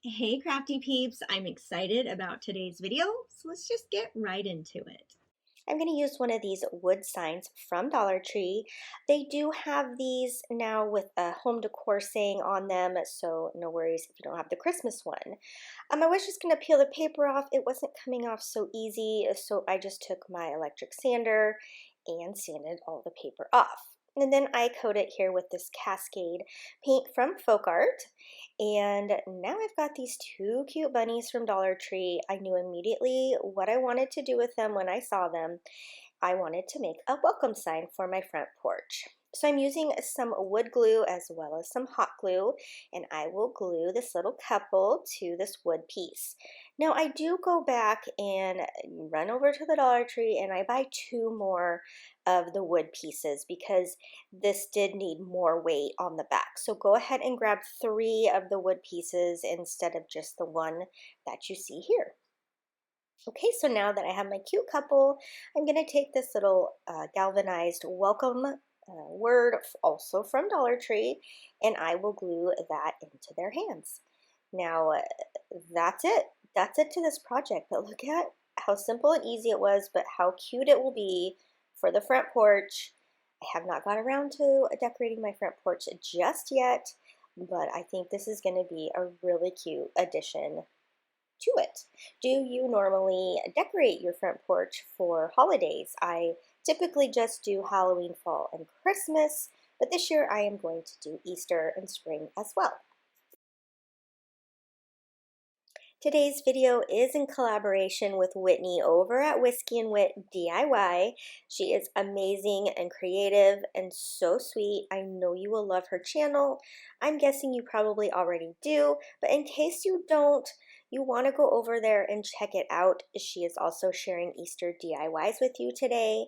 Hey Crafty Peeps, I'm excited about today's video, so let's just get right into it. I'm going to use one of these wood signs from Dollar Tree. They do have these now with a home decor saying on them, so no worries if you don't have the Christmas one. I was just going to peel the paper off. It wasn't coming off so easy, so I just took my electric sander and sanded all the paper off. And then I coat it here with this Cascade paint from Folk Art. And now I've got these two cute bunnies from Dollar Tree. I knew immediately what I wanted to do with them when I saw them. I wanted to make a welcome sign for my front porch. So I'm using some wood glue as well as some hot glue, and I will glue this little couple to this wood piece. Now I do go back and run over to the Dollar Tree and I buy two more of the wood pieces because this did need more weight on the back. So go ahead and grab three of the wood pieces instead of just the one that you see here. Okay, so now that I have my cute couple, I'm going to take this little galvanized welcome word, also from Dollar Tree, and I will glue that into their hands. Now, that's it. That's it to this project, but look at how simple and easy it was, but how cute it will be for the front porch. I have not got around to decorating my front porch just yet, but I think this is going to be a really cute addition to it. Do you normally decorate your front porch for holidays? I typically just do Halloween, fall, and Christmas, but this year I am going to do Easter and spring as well. Today's video is in collaboration with Whitney over at Whiskey and Wit DIY. She is amazing and creative and so sweet. I know you will love her channel. I'm guessing you probably already do, but in case you don't, you want to go over there and check it out. She is also sharing Easter DIYs with you today.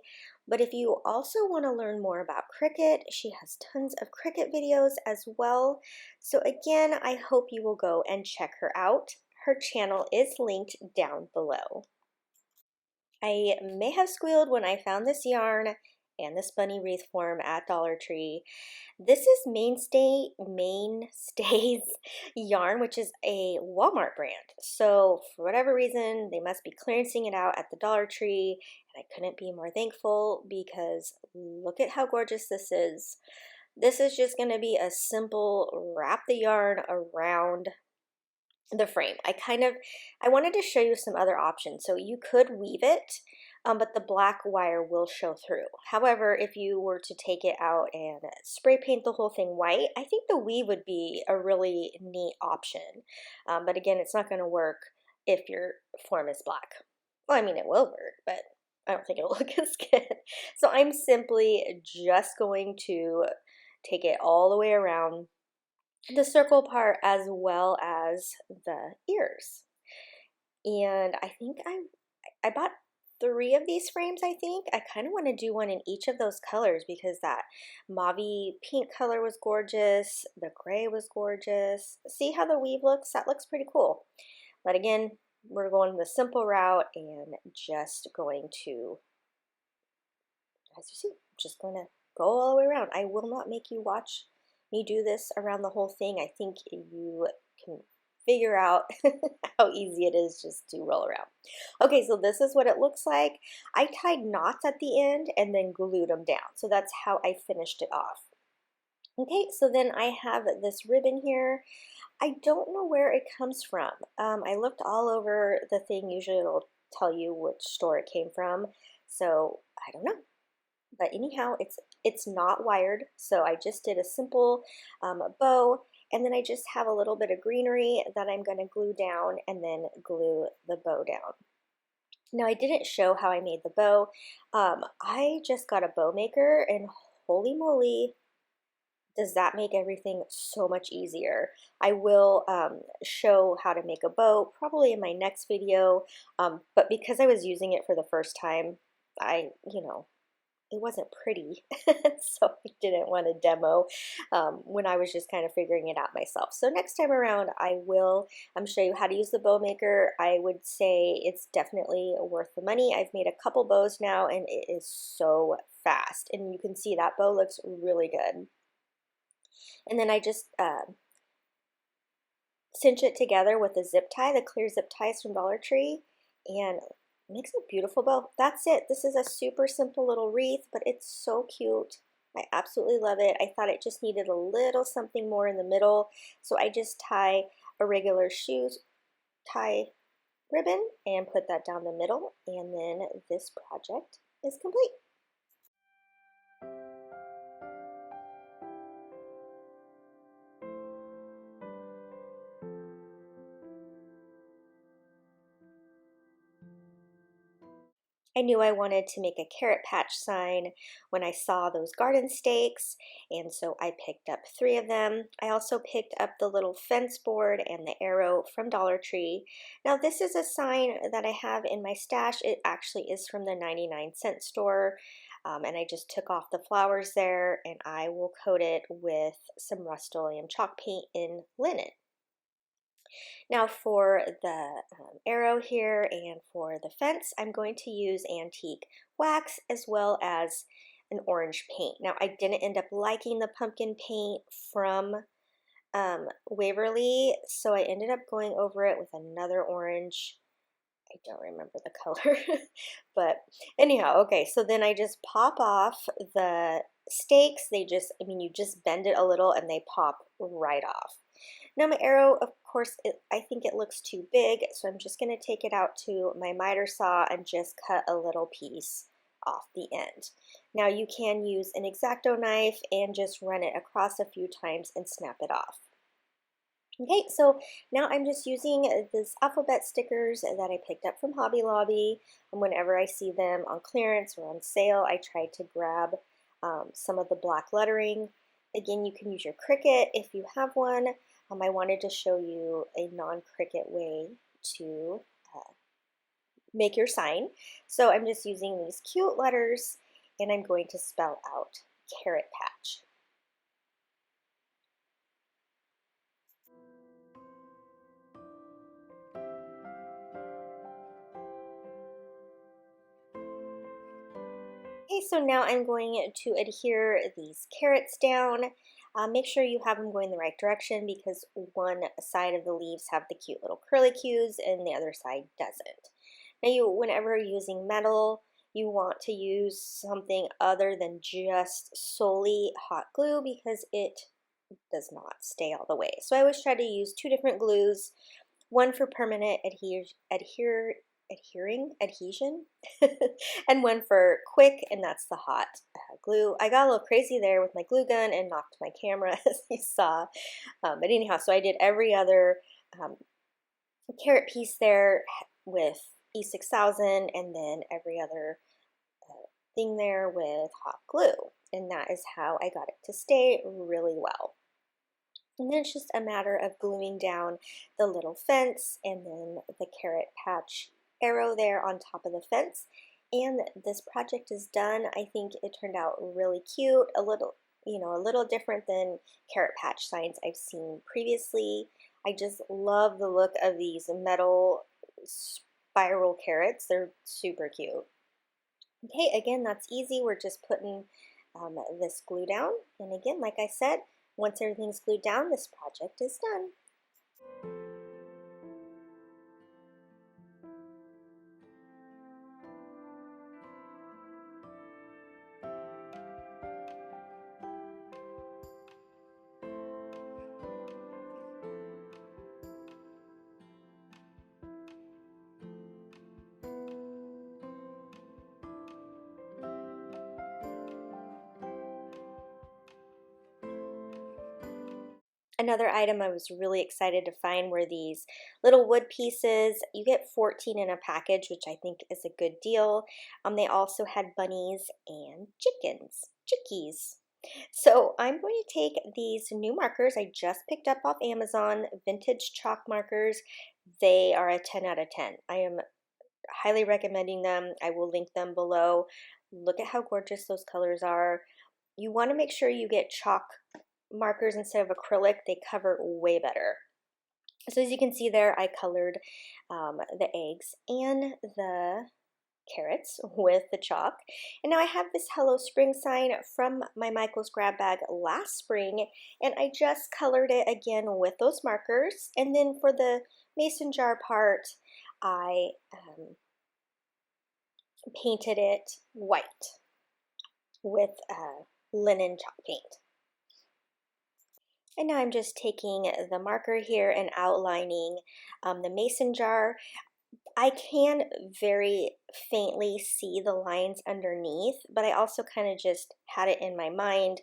But if you also want to learn more about Cricut, she has tons of Cricut videos as well. So again, I hope you will go and check her out. Her channel is linked down below. I may have squealed when I found this yarn and this bunny wreath form at Dollar Tree. This is Mainstays yarn, which is a Walmart brand. So for whatever reason, they must be clearancing it out at the Dollar Tree, and I couldn't be more thankful because look at how gorgeous this is. This is just going to be a simple wrap the yarn around the frame. I wanted to show you some other options. So you could weave it, but the black wire will show through. However, if you were to take it out and spray paint the whole thing white, I think the weave would be a really neat option. But again, it's not going to work if your form is black. Well, I mean, it will work, but I don't think it'll look as good. So I'm simply just going to take it all the way around the circle part as well as the ears. And I think I bought three of these frames. I think I kind of want to do one in each of those colors because that mauve pink color was gorgeous, the gray was gorgeous. See how the weave looks? That looks pretty cool. But again, we're going the simple route and just going to, as you see, just going to go all the way around. I will not make you watch me do this around the whole thing. I think you can figure out how easy it is just to roll around. Okay, so this is what it looks like. I tied knots at the end and then glued them down. So that's how I finished it off. Okay, so then I have this ribbon here. I don't know where it comes from. I looked all over the thing. Usually it'll tell you which store it came from. So I don't know. But anyhow, it's not wired, so I just did a simple bow, and then I just have a little bit of greenery that I'm going to glue down and then glue the bow down. Now, I didn't show how I made the bow. I just got a bow maker, and holy moly, does that make everything so much easier. I will show how to make a bow probably in my next video, but because I was using it for the first time, it wasn't pretty, so I didn't want to demo when I was just kind of figuring it out myself. So next time around, I will show you how to use the bow maker. I would say it's definitely worth the money. I've made a couple bows now, and it is so fast. And you can see that bow looks really good. And then I just cinch it together with a zip tie, the clear zip ties from Dollar Tree, and makes a beautiful bow. That's it. This is a super simple little wreath, but it's so cute. I absolutely love it. I thought it just needed a little something more in the middle, so I just tie a regular shoe tie ribbon and put that down the middle, and then this project is complete. I knew I wanted to make a carrot patch sign when I saw those garden stakes, and so I picked up 3 of them. I also picked up the little fence board and the arrow from Dollar Tree. Now this is a sign that I have in my stash. It actually is from the 99-cent store, and I just took off the flowers there, and I will coat it with some Rust-Oleum chalk paint in linen. Now for the arrow here and for the fence, I'm going to use antique wax as well as an orange paint. Now I didn't end up liking the pumpkin paint from Waverly, so I ended up going over it with another orange. I don't remember the color, but anyhow, okay, so then I just pop off the stakes. They just, I mean, you just bend it a little and they pop right off. Now my arrow, of course, I think it looks too big, so I'm just going to take it out to my miter saw and just cut a little piece off the end. Now you can use an X-Acto knife and just run it across a few times and snap it off. Okay, so now I'm just using these alphabet stickers that I picked up from Hobby Lobby, and whenever I see them on clearance or on sale, I try to grab some of the black lettering. Again, you can use your Cricut if you have one. I wanted to show you a non-Cricut way to make your sign. So I'm just using these cute letters, and I'm going to spell out Carrot Patch. Okay, so now I'm going to adhere these carrots down. Make sure you have them going the right direction because one side of the leaves have the cute little curlicues and the other side doesn't. Now whenever you're using metal, you want to use something other than just solely hot glue because it does not stay all the way. So I always try to use 2 different glues, one for permanent adhesion, and one for quick, and that's the hot glue. I got a little crazy there with my glue gun and knocked my camera, as you saw. But anyhow, so I did every other carrot piece there with E6000, and then every other thing there with hot glue. And that is how I got it to stay really well. And then it's just a matter of gluing down the little fence and then the carrot patch arrow there on top of the fence. And this project is done. I think it turned out really cute, a little different than carrot patch signs I've seen previously. I just love the look of these metal spiral carrots. They're super cute. Okay, again, that's easy. We're just putting this glue down. And again, like I said, once everything's glued down, this project is done. Another item I was really excited to find were these little wood pieces. You get 14 in a package, which I think is a good deal. They also had bunnies and chickies. So I'm going to take these new markers I just picked up off Amazon, vintage chalk markers. They are a 10 out of 10. I am highly recommending them. I will link them below. Look at how gorgeous those colors are. You want to make sure you get chalk markers instead of acrylic. They cover way better. So as you can see there, I colored the eggs and the carrots with the chalk. And now I have this Hello Spring sign from my Michael's grab bag last spring, and I just colored it again with those markers. And then for the mason jar part, I painted it white with linen chalk paint. And now I'm just taking the marker here and outlining the mason jar. I can very faintly see the lines underneath, but I also kind of just had it in my mind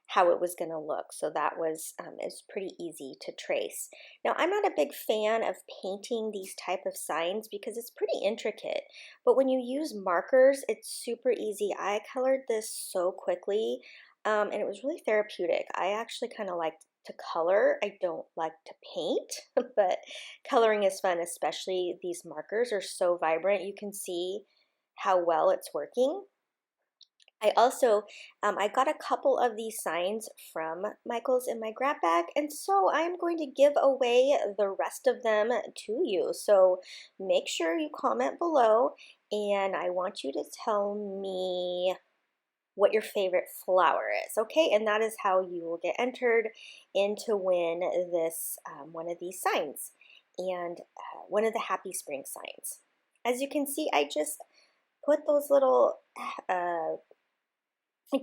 how it was going to look. So that was it's pretty easy to trace. Now, I'm not a big fan of painting these type of signs because it's pretty intricate, but when you use markers, it's super easy. I colored this so quickly, and it was really therapeutic. I actually kind of liked to color. I don't like to paint, but coloring is fun, especially these markers are so vibrant. You can see how well it's working. I also, I got a couple of these signs from Michael's in my grab bag, and so I'm going to give away the rest of them to you. So make sure you comment below, and I want you to tell me what your favorite flower is, okay? And that is how you will get entered in to win this one of these signs, and one of the Happy Spring signs. As you can see, I just put those little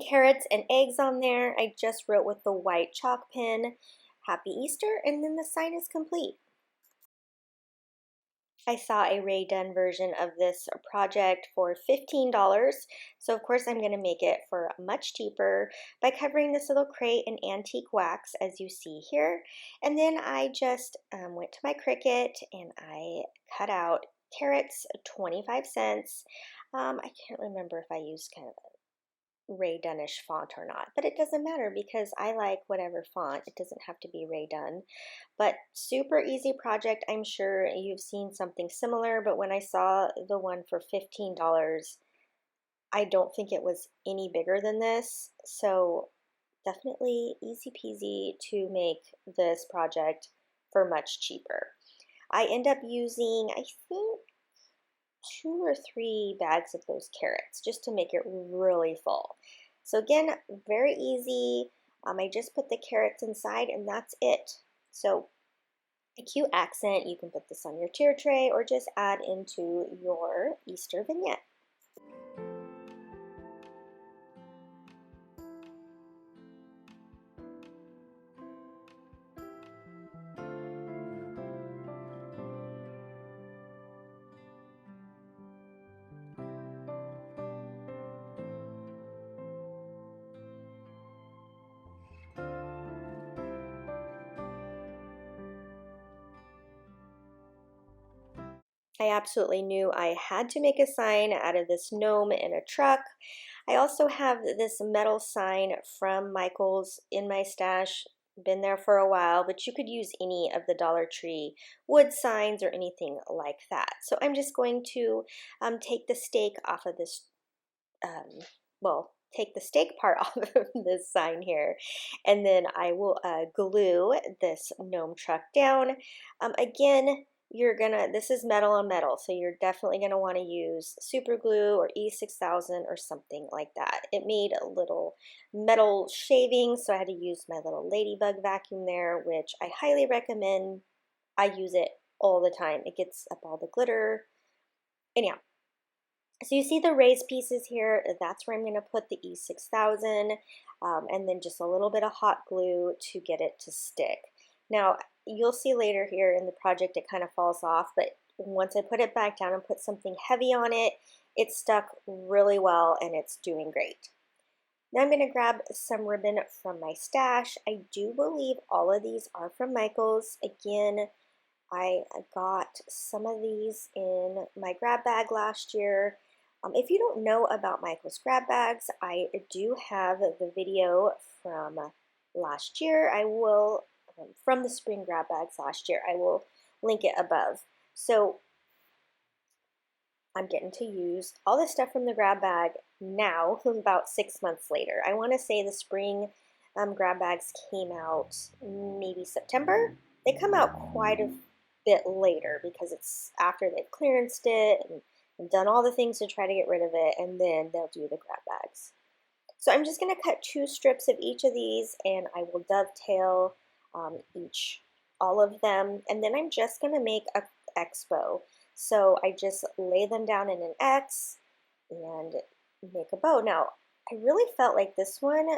carrots and eggs on there. I just wrote with the white chalk pen, Happy Easter, and then the sign is complete. I saw a Ray Dunn version of this project for $15, so of course I'm going to make it for much cheaper by covering this little crate in antique wax, as you see here. And then I just went to my Cricut and I cut out carrots, 25 cents. I can't remember if I used kind of Ray Dunnish font or not, but it doesn't matter because I like whatever font. It doesn't have to be Ray Dunn, but super easy project. I'm sure you've seen something similar, but when I saw the one for $15, I don't think it was any bigger than this. So definitely easy peasy to make this project for much cheaper. I end up using, I think, 2 or 3 bags of those carrots just to make it really full. So again, very easy. I just put the carrots inside and that's it. So a cute accent, you can put this on your tier tray or just add into your Easter vignette. I absolutely knew I had to make a sign out of this gnome in a truck. I also have this metal sign from Michael's in my stash, been there for a while, but you could use any of the Dollar Tree wood signs or anything like that. So I'm just going to take the stake off of this, take the stake part off of this sign here, and then I will glue this gnome truck down. Again, this is metal on metal, so you're definitely gonna want to use super glue or E6000 or something like that. It made a little metal shaving, so I had to use my little ladybug vacuum there, which I highly recommend. I use it all the time. It gets up all the glitter. Anyhow, so you see the raised pieces here, that's where I'm gonna put the E6000, and then just a little bit of hot glue to get it to stick. Now, you'll see later here in the project it kind of falls off, but once I put it back down and put something heavy on it, it stuck really well and it's doing great. Now I'm going to grab some ribbon from my stash. I do believe all of these are from Michael's. Again, I got some of these in my grab bag last year. If you don't know about Michael's grab bags, I do have the video from last year. I will from the spring grab bags last year. I will link it above. So I'm getting to use all this stuff from the grab bag now, about 6 months later. I want to say the spring grab bags came out maybe September. They come out quite a bit later because it's after they've clearanced it and I've done all the things to try to get rid of it, and then they'll do the grab bags. So I'm just going to cut 2 strips of each of these, and I will dovetail all of them, and then I'm just going to make a X bow. So I just lay them down in an X and make a bow. Now, I really felt like this one,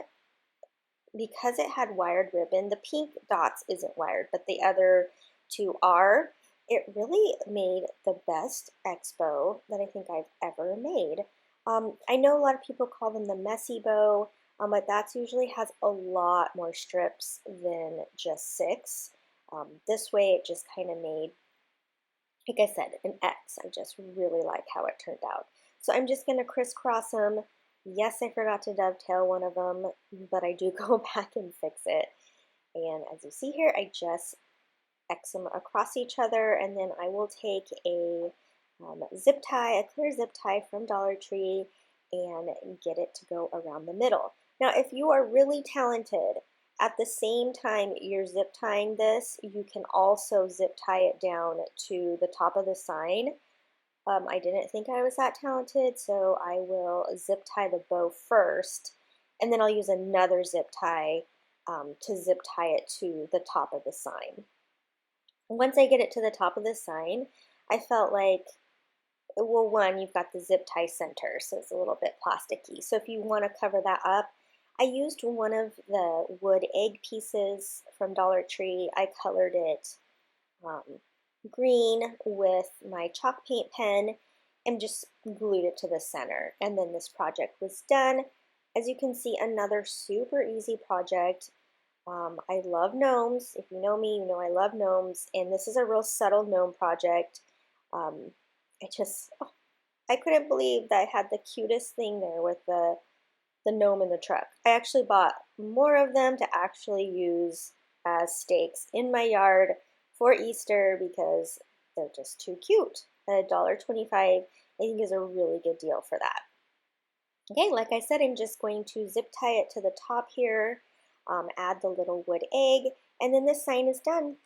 because it had wired ribbon, the pink dots isn't wired, but the other 2 are. It really made the best X bow that I think I've ever made. I know a lot of people call them the messy bow, but that usually has a lot more strips than just 6. This way it just kind of made, like I said, an X. I just really like how it turned out. So I'm just going to crisscross them. Yes, I forgot to dovetail one of them, but I do go back and fix it. And as you see here, I just X them across each other, and then I will take a zip tie, a clear zip tie from Dollar Tree, and get it to go around the middle. Now, if you are really talented, at the same time you're zip tying this, you can also zip tie it down to the top of the sign. I didn't think I was that talented, so I will zip tie the bow first, and then I'll use another zip tie to zip tie it to the top of the sign. Once I get it to the top of the sign, I felt like, well, one, you've got the zip tie center, so it's a little bit plasticky. So if you want to cover that up, I used one of the wood egg pieces from Dollar Tree. I colored it green with my chalk paint pen and just glued it to the center. And then this project was done. As you can see, another super easy project. I love gnomes. If you know me, you know I love gnomes, and this is a real subtle gnome project. I couldn't believe that I had the cutest thing there with the gnome in the truck. I actually bought more of them to actually use as stakes in my yard for Easter because they're just too cute. $1.25 I think is a really good deal for that. Okay, like I said, I'm just going to zip tie it to the top here, add the little wood egg, and then this sign is done.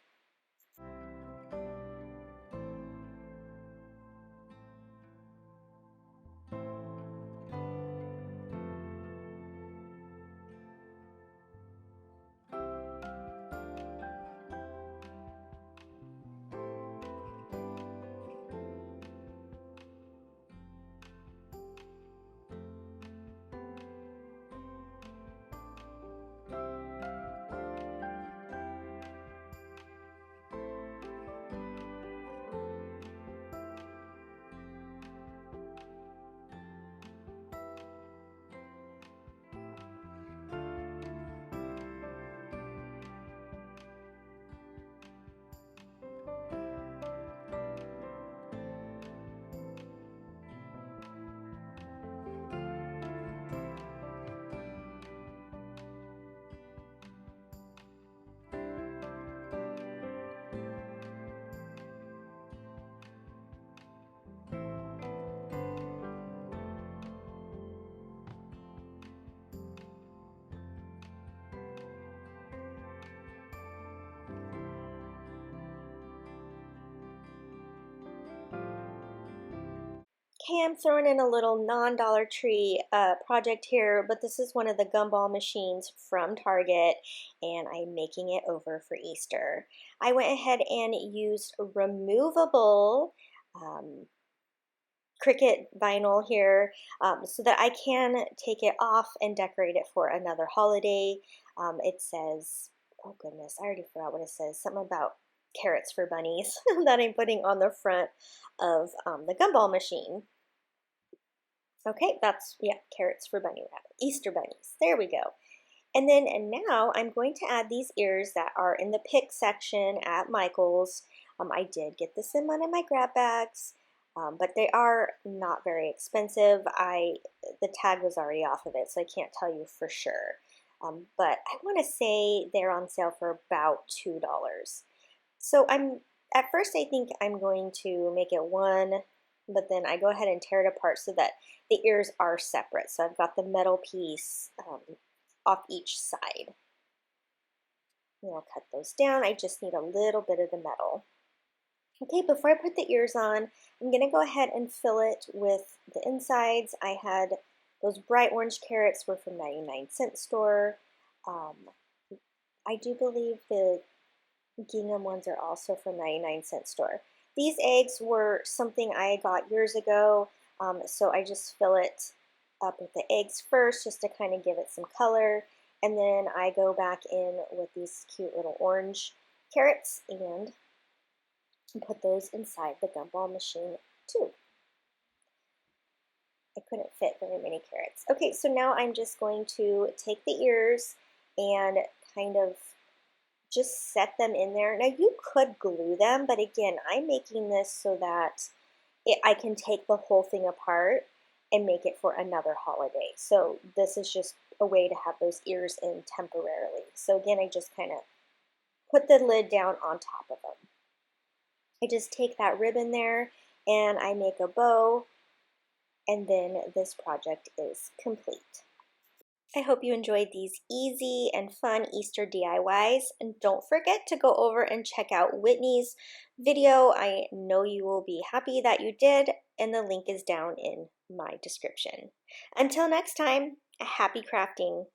Okay, I'm throwing in a little non-Dollar Tree project here, but this is one of the Gumball machines from Target, and I'm making it over for Easter. I went ahead and used removable Cricut vinyl here so that I can take it off and decorate it for another holiday. It says, oh goodness, I already forgot what it says, something about carrots for bunnies that I'm putting on the front of the Gumball machine. Okay, that's, yeah, carrots for bunny rabbit, Easter bunnies. There we go. And now I'm going to add these ears that are in the pick section at Michael's. I did get this in one of my grab bags, but they are not very expensive. The tag was already off of it, so I can't tell you for sure. But I want to say they're on sale for about $2. So at first I think I'm going to make it one, but then I go ahead and tear it apart so that the ears are separate. So I've got the metal piece off each side. And I'll cut those down. I just need a little bit of the metal. Okay, before I put the ears on, I'm gonna go ahead and fill it with the insides. I had those bright orange carrots were from 99-cent store. Um, I do believe the gingham ones are also from 99-cent store. These eggs were something I got years ago, so I just fill it up with the eggs first just to kind of give it some color, and then I go back in with these cute little orange carrots and put those inside the gumball machine too. I couldn't fit very many carrots. Okay, so now I'm just going to take the ears and kind of just set them in there. Now you could glue them, but again, I'm making this so that I can take the whole thing apart and make it for another holiday. So this is just a way to have those ears in temporarily. So again, I just kind of put the lid down on top of them. I just take that ribbon there and I make a bow, and then this project is complete. I hope you enjoyed these easy and fun Easter DIYs, and don't forget to go over and check out Whitney's video. I know you will be happy that you did, and the link is down in my description. Until next time, happy crafting!